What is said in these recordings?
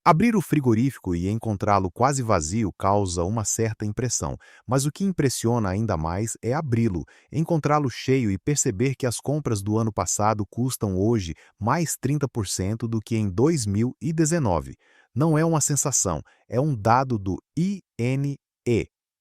Abrir o frigorífico e encontrá-lo quase vazio causa uma certa impressão, mas o que impressiona ainda mais é abri-lo, encontrá-lo cheio e perceber que as compras do ano passado custam hoje mais 30% do que em 2019. Não é uma sensação, é um dado do INE,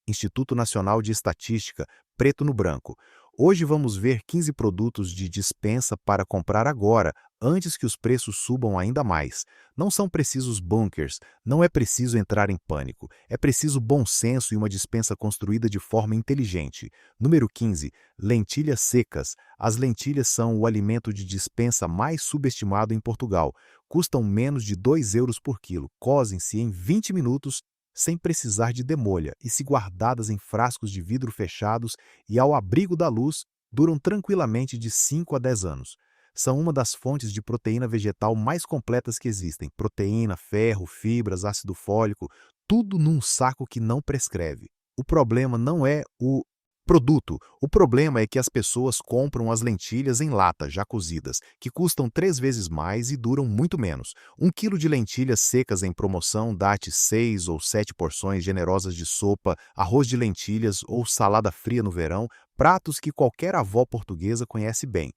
Instituto Nacional de Estatística, preto no branco. Hoje vamos ver 15 produtos de dispensa para comprar agora, antes que os preços subam ainda mais. Não são precisos bunkers, não é preciso entrar em pânico. É preciso bom senso e uma despensa construída de forma inteligente. Número 15. Lentilhas secas. As lentilhas são o alimento de despensa mais subestimado em Portugal. Custam menos de 2 euros por quilo, cozem-se em 20 minutos sem precisar de demolha e, se guardadas em frascos de vidro fechados e ao abrigo da luz, duram tranquilamente de 5 a 10 anos. São uma das fontes de proteína vegetal mais completas que existem. Proteína, ferro, fibras, ácido fólico, tudo num saco que não prescreve. O problema não é o produto. O problema é que as pessoas compram as lentilhas em lata, já cozidas, que custam 3 vezes mais e duram muito menos. 1 quilo de lentilhas secas em promoção dá-te 6 ou 7 porções generosas de sopa, arroz de lentilhas ou salada fria no verão, pratos que qualquer avó portuguesa conhece bem.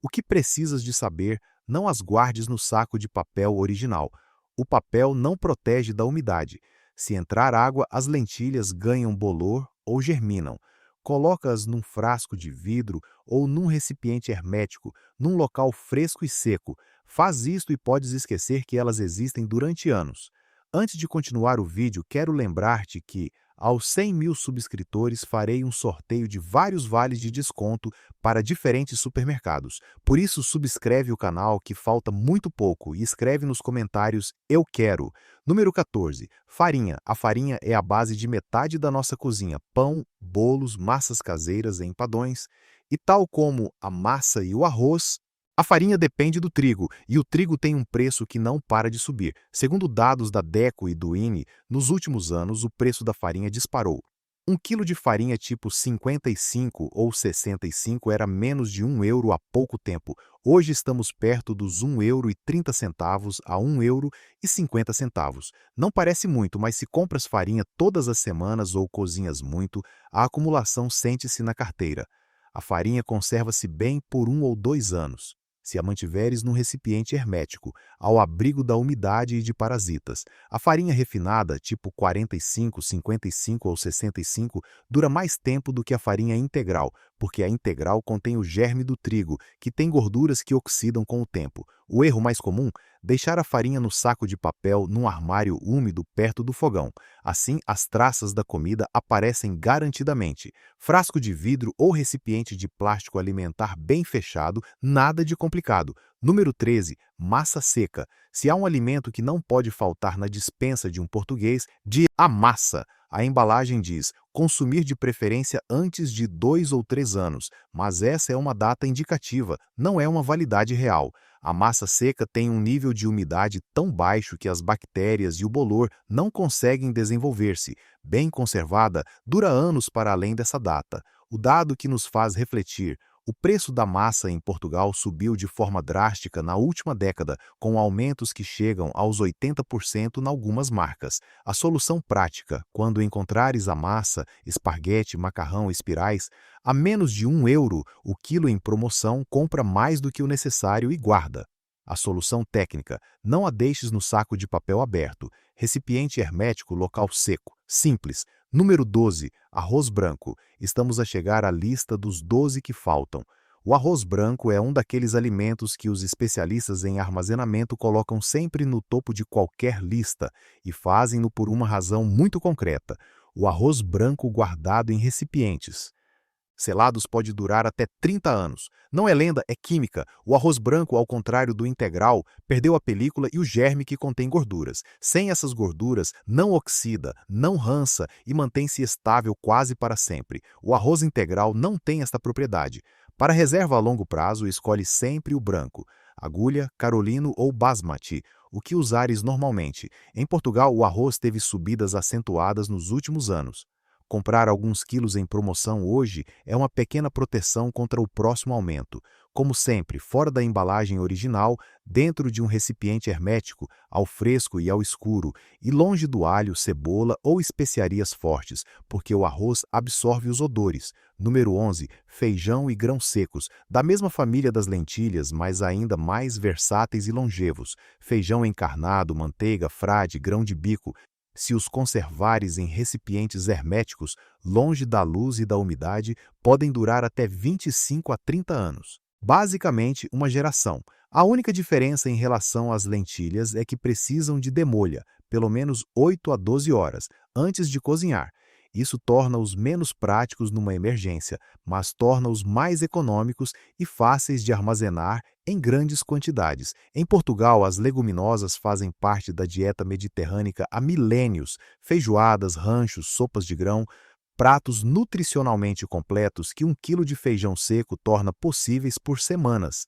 O que precisas de saber, não as guardes no saco de papel original. O papel não protege da umidade. Se entrar água, as lentilhas ganham bolor ou germinam. Coloca-as num frasco de vidro ou num recipiente hermético, num local fresco e seco. Faz isto e podes esquecer que elas existem durante anos. Antes de continuar o vídeo, quero lembrar-te que, aos 100.000 subscritores, farei um sorteio de vários vales de desconto para diferentes supermercados. Por isso, subscreve o canal que falta muito pouco e escreve nos comentários "Eu quero". Número 14. Farinha. A farinha é a base de metade da nossa cozinha. Pão, bolos, massas caseiras, empadões. E tal como a massa e o arroz, a farinha depende do trigo, e o trigo tem um preço que não para de subir. Segundo dados da DECO e do INE, nos últimos anos o preço da farinha disparou. 1 quilo de farinha tipo 55 ou 65 era menos de 1 euro há pouco tempo. Hoje estamos perto dos 1,30 € a 1,50 € Não parece muito, mas se compras farinha todas as semanas ou cozinhas muito, a acumulação sente-se na carteira. A farinha conserva-se bem por 1 ou 2 anos, se a mantiveres num recipiente hermético, ao abrigo da umidade e de parasitas. A farinha refinada, tipo 45, 55 ou 65, dura mais tempo do que a farinha integral, porque a integral contém o germe do trigo, que tem gorduras que oxidam com o tempo. O erro mais comum? Deixar a farinha no saco de papel num armário úmido perto do fogão. Assim, as traças da comida aparecem garantidamente. Frasco de vidro ou recipiente de plástico alimentar bem fechado, nada de complicado. Número 13. Massa seca. Se há um alimento que não pode faltar na despensa de um português, de a massa. A embalagem diz, consumir de preferência antes de 2 ou 3 anos, mas essa é uma data indicativa, não é uma validade real. A massa seca tem um nível de umidade tão baixo que as bactérias e o bolor não conseguem desenvolver-se. Bem conservada, dura anos para além dessa data. O dado que nos faz refletir: o preço da massa em Portugal subiu de forma drástica na última década, com aumentos que chegam aos 80% em algumas marcas. A solução prática, quando encontrares a massa, esparguete, macarrão, espirais, a menos de 1 euro o quilo em promoção, compra mais do que o necessário e guarda. A solução técnica: não a deixes no saco de papel aberto. Recipiente hermético, local seco. Simples. Número 12. Arroz branco. Estamos a chegar à lista dos 12 que faltam. O arroz branco é um daqueles alimentos que os especialistas em armazenamento colocam sempre no topo de qualquer lista, e fazem-no por uma razão muito concreta: o arroz branco guardado em recipientes selados pode durar até 30 anos. Não é lenda, é química. O arroz branco, ao contrário do integral, perdeu a película e o germe que contém gorduras. Sem essas gorduras, não oxida, não rança e mantém-se estável quase para sempre. O arroz integral não tem esta propriedade. Para reserva a longo prazo, escolhe sempre o branco, agulha, carolino ou basmati, o que usares normalmente. Em Portugal, o arroz teve subidas acentuadas nos últimos anos. Comprar alguns quilos em promoção hoje é uma pequena proteção contra o próximo aumento. como sempre, fora da embalagem original, dentro de um recipiente hermético, ao fresco e ao escuro, e longe do alho, cebola ou especiarias fortes, porque o arroz absorve os odores. Número 11, feijão e grãos secos, da mesma família das lentilhas, mas ainda mais versáteis e longevos. Feijão encarnado, manteiga, frade, grão de bico. Se os conservares em recipientes herméticos, longe da luz e da umidade, podem durar até 25 a 30 anos. Basicamente, uma geração. A única diferença em relação às lentilhas é que precisam de demolha, pelo menos 8 a 12 horas, antes de cozinhar. Isso torna-os menos práticos numa emergência, mas torna-os mais econômicos e fáceis de armazenar em grandes quantidades. Em Portugal, as leguminosas fazem parte da dieta mediterrânica há milênios. Feijoadas, ranchos, sopas de grão, pratos nutricionalmente completos que 1 quilo de feijão seco torna possíveis por semanas.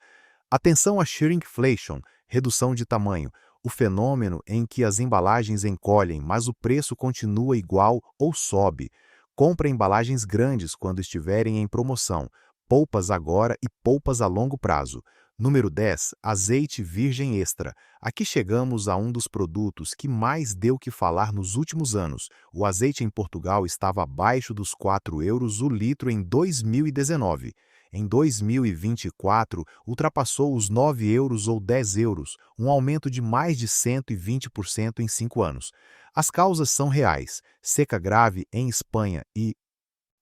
Atenção à shrinkflation, redução de tamanho, o fenômeno em que as embalagens encolhem, mas o preço continua igual ou sobe. Compre embalagens grandes quando estiverem em promoção. Poupas agora e poupas a longo prazo. Número 10. Azeite virgem extra. Aqui chegamos a um dos produtos que mais deu que falar nos últimos anos. O azeite em Portugal estava abaixo dos 4 euros o litro em 2019. Em 2024, ultrapassou os 9 euros ou 10 euros, um aumento de mais de 120% em 5 anos. As causas são reais: seca grave em Espanha e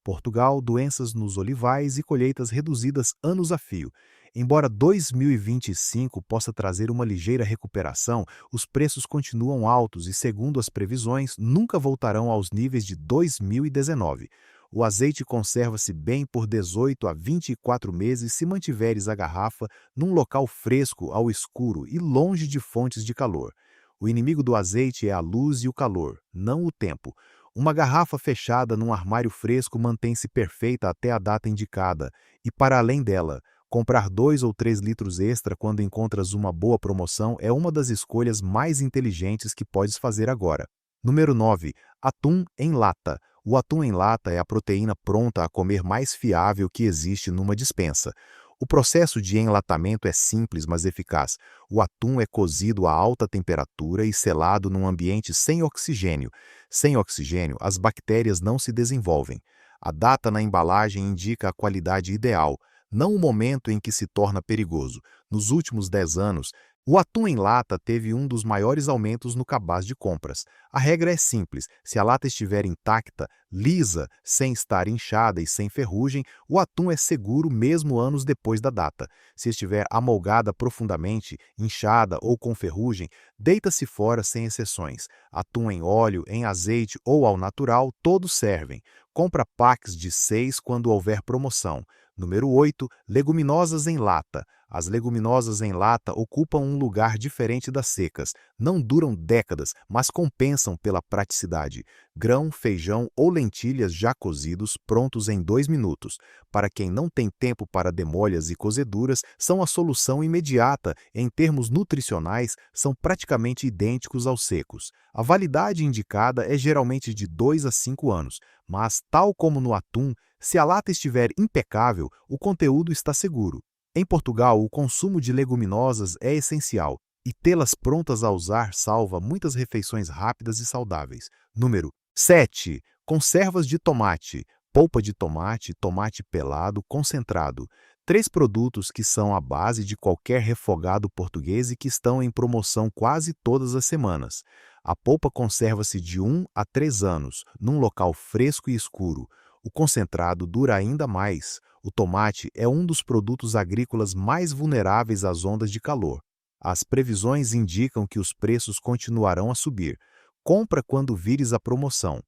Portugal, doenças nos olivais e colheitas reduzidas anos a fio. Embora 2025 possa trazer uma ligeira recuperação, os preços continuam altos e, segundo as previsões, nunca voltarão aos níveis de 2019. O azeite conserva-se bem por 18 a 24 meses se mantiveres a garrafa num local fresco, ao escuro e longe de fontes de calor. O inimigo do azeite é a luz e o calor, não o tempo. Uma garrafa fechada num armário fresco mantém-se perfeita até a data indicada, e para além dela, comprar 2 ou 3 litros extra quando encontras uma boa promoção é uma das escolhas mais inteligentes que podes fazer agora. Número 9. Atum em lata. O atum em lata é a proteína pronta a comer mais fiável que existe numa despensa. O processo de enlatamento é simples, mas eficaz. O atum é cozido a alta temperatura e selado num ambiente sem oxigênio. Sem oxigênio, as bactérias não se desenvolvem. A data na embalagem indica a qualidade ideal, não o momento em que se torna perigoso. Nos últimos 10 anos, o atum em lata teve um dos maiores aumentos no cabaz de compras. A regra é simples: se a lata estiver intacta, lisa, sem estar inchada e sem ferrugem, o atum é seguro mesmo anos depois da data. Se estiver amolgada profundamente, inchada ou com ferrugem, deita-se fora sem exceções. Atum em óleo, em azeite ou ao natural, todos servem. Compra packs de 6 quando houver promoção. Número 8. Leguminosas em lata. As leguminosas em lata ocupam um lugar diferente das secas. Não duram décadas, mas compensam pela praticidade. Grão, feijão ou lentilhas já cozidos, prontos em 2 minutos. Para quem não tem tempo para demolhas e cozeduras, são a solução imediata. Em termos nutricionais, são praticamente idênticos aos secos. A validade indicada é geralmente de 2 a 5 anos, mas, tal como no atum, se a lata estiver impecável, o conteúdo está seguro. Em Portugal, o consumo de leguminosas é essencial e tê-las prontas a usar salva muitas refeições rápidas e saudáveis. Número 7. Conservas de tomate, polpa de tomate, tomate pelado, concentrado. 3 produtos que são a base de qualquer refogado português e que estão em promoção quase todas as semanas. A polpa conserva-se de 1 a 3 anos, num local fresco e escuro. O concentrado dura ainda mais. O tomate é um dos produtos agrícolas mais vulneráveis às ondas de calor. As previsões indicam que os preços continuarão a subir. Compra quando vires a promoção.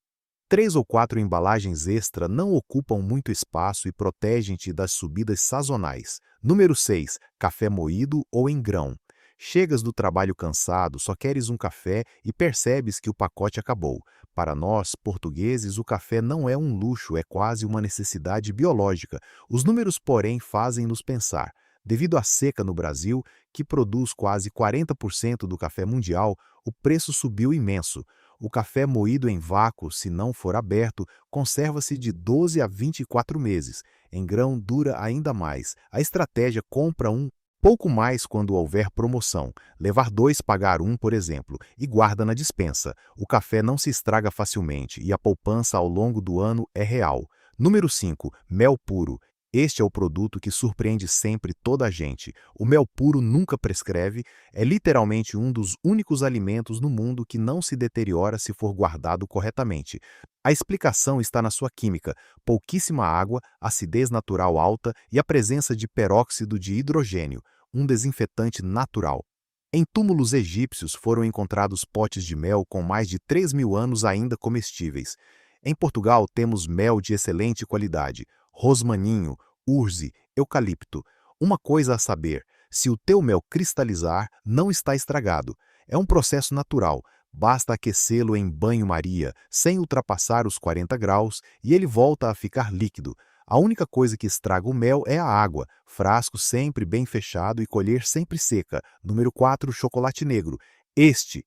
3 ou 4 embalagens extra não ocupam muito espaço e protegem-te das subidas sazonais. Número 6. Café moído ou em grão. Chegas do trabalho cansado, só queres um café e percebes que o pacote acabou. Para nós, portugueses, o café não é um luxo, é quase uma necessidade biológica. Os números, porém, fazem-nos pensar. Devido à seca no Brasil, que produz quase 40% do café mundial, o preço subiu imenso. O café moído em vácuo, se não for aberto, conserva-se de 12 a 24 meses. Em grão dura ainda mais. A estratégia compra um pouco mais quando houver promoção. Levar dois, pagar um, por exemplo, e guarda na despensa. O café não se estraga facilmente e a poupança ao longo do ano é real. Número 5. Mel puro. Este é o produto que surpreende sempre toda a gente. O mel puro nunca prescreve, é literalmente um dos únicos alimentos no mundo que não se deteriora se for guardado corretamente. A explicação está na sua química: pouquíssima água, acidez natural alta e a presença de peróxido de hidrogênio, um desinfetante natural. Em túmulos egípcios foram encontrados potes de mel com mais de 3.000 anos ainda comestíveis. Em Portugal temos mel de excelente qualidade, rosmaninho, urze, eucalipto. Uma coisa a saber: se o teu mel cristalizar, não está estragado. É um processo natural. Basta aquecê-lo em banho-maria, sem ultrapassar os 40 graus, e ele volta a ficar líquido. A única coisa que estraga o mel é a água. Frasco sempre bem fechado e colher sempre seca. Número 4, chocolate negro. Este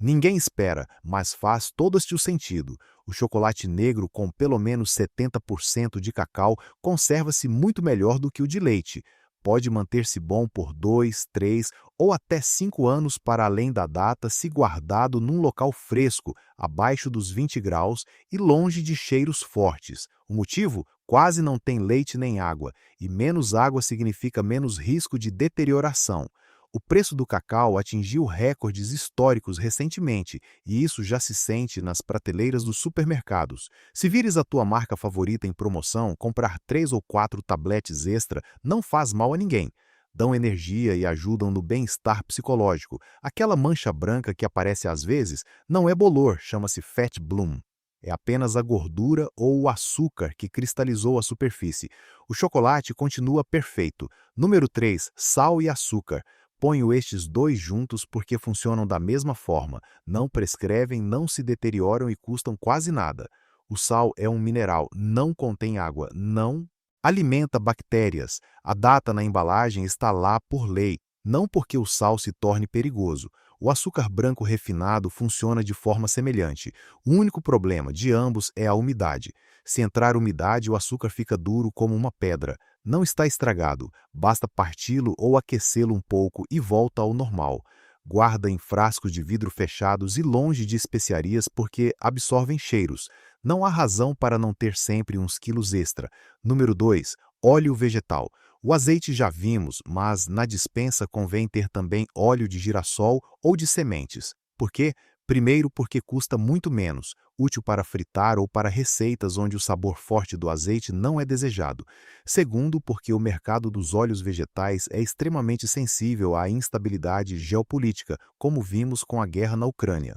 ninguém espera, mas faz todo este o sentido. O chocolate negro com pelo menos 70% de cacau conserva-se muito melhor do que o de leite. Pode manter-se bom por 2, 3 ou até 5 anos para além da data se guardado num local fresco, abaixo dos 20 graus e longe de cheiros fortes. O motivo? Quase não tem leite nem água, e menos água significa menos risco de deterioração. O preço do cacau atingiu recordes históricos recentemente, e isso já se sente nas prateleiras dos supermercados. Se vires a tua marca favorita em promoção, comprar 3 ou 4 tabletes extra não faz mal a ninguém. Dão energia e ajudam no bem-estar psicológico. Aquela mancha branca que aparece às vezes não é bolor, chama-se fat bloom. É apenas a gordura ou o açúcar que cristalizou a superfície. O chocolate continua perfeito. Número 3, sal e açúcar. Ponho estes dois juntos porque funcionam da mesma forma, não prescrevem, não se deterioram e custam quase nada. O sal é um mineral, não contém água, não alimenta bactérias. A data na embalagem está lá por lei, não porque o sal se torne perigoso. O açúcar branco refinado funciona de forma semelhante. O único problema de ambos é a umidade. Se entrar umidade, o açúcar fica duro como uma pedra. Não está estragado, basta parti-lo ou aquecê-lo um pouco e volta ao normal. Guarda em frascos de vidro fechados e longe de especiarias porque absorvem cheiros. Não há razão para não ter sempre uns quilos extra. Número 2. Óleo vegetal. O azeite já vimos, mas na despensa convém ter também óleo de girassol ou de sementes. Por quê? Primeiro, porque custa muito menos, útil para fritar ou para receitas onde o sabor forte do azeite não é desejado. Segundo, porque o mercado dos óleos vegetais é extremamente sensível à instabilidade geopolítica, como vimos com a guerra na Ucrânia.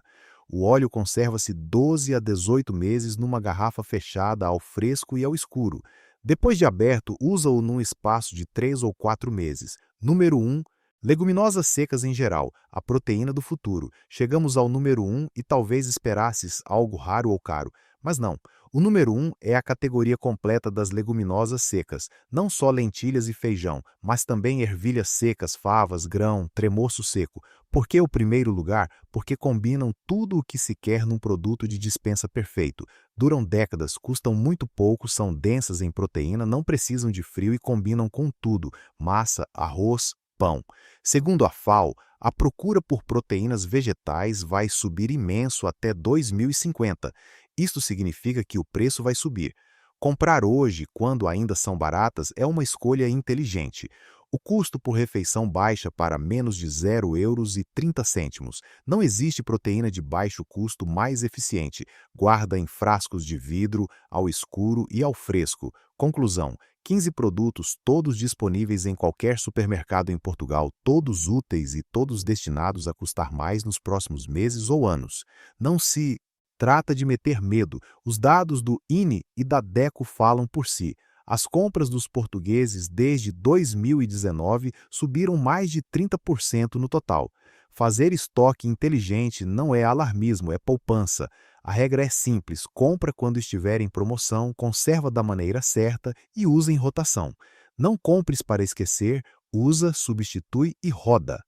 O óleo conserva-se 12 a 18 meses numa garrafa fechada ao fresco e ao escuro. Depois de aberto, usa-o num espaço de 3 ou 4 meses. Número 1. Leguminosas secas em geral, a proteína do futuro. Chegamos ao número 1 e talvez esperasses algo raro ou caro, mas não. O número 1 é a categoria completa das leguminosas secas, não só lentilhas e feijão, mas também ervilhas secas, favas, grão, tremoço seco. Por que o primeiro lugar? Porque combinam tudo o que se quer num produto de dispensa perfeito. Duram décadas, custam muito pouco, são densas em proteína, não precisam de frio e combinam com tudo: massa, arroz, pão. Segundo a FAO, a procura por proteínas vegetais vai subir imenso até 2050. Isto significa que o preço vai subir. Comprar hoje, quando ainda são baratas, é uma escolha inteligente. O custo por refeição baixa para menos de 0,30 euros. Não existe proteína de baixo custo mais eficiente. Guarda em frascos de vidro, ao escuro e ao fresco. Conclusão: 15 produtos, todos disponíveis em qualquer supermercado em Portugal, todos úteis e todos destinados a custar mais nos próximos meses ou anos. Não se trata de meter medo. Os dados do INE e da DECO falam por si. As compras dos portugueses desde 2019 subiram mais de 30% no total. Fazer estoque inteligente não é alarmismo, é poupança. A regra é simples: compra quando estiver em promoção, conserva da maneira certa e usa em rotação. Não compres para esquecer, usa, substitui e roda.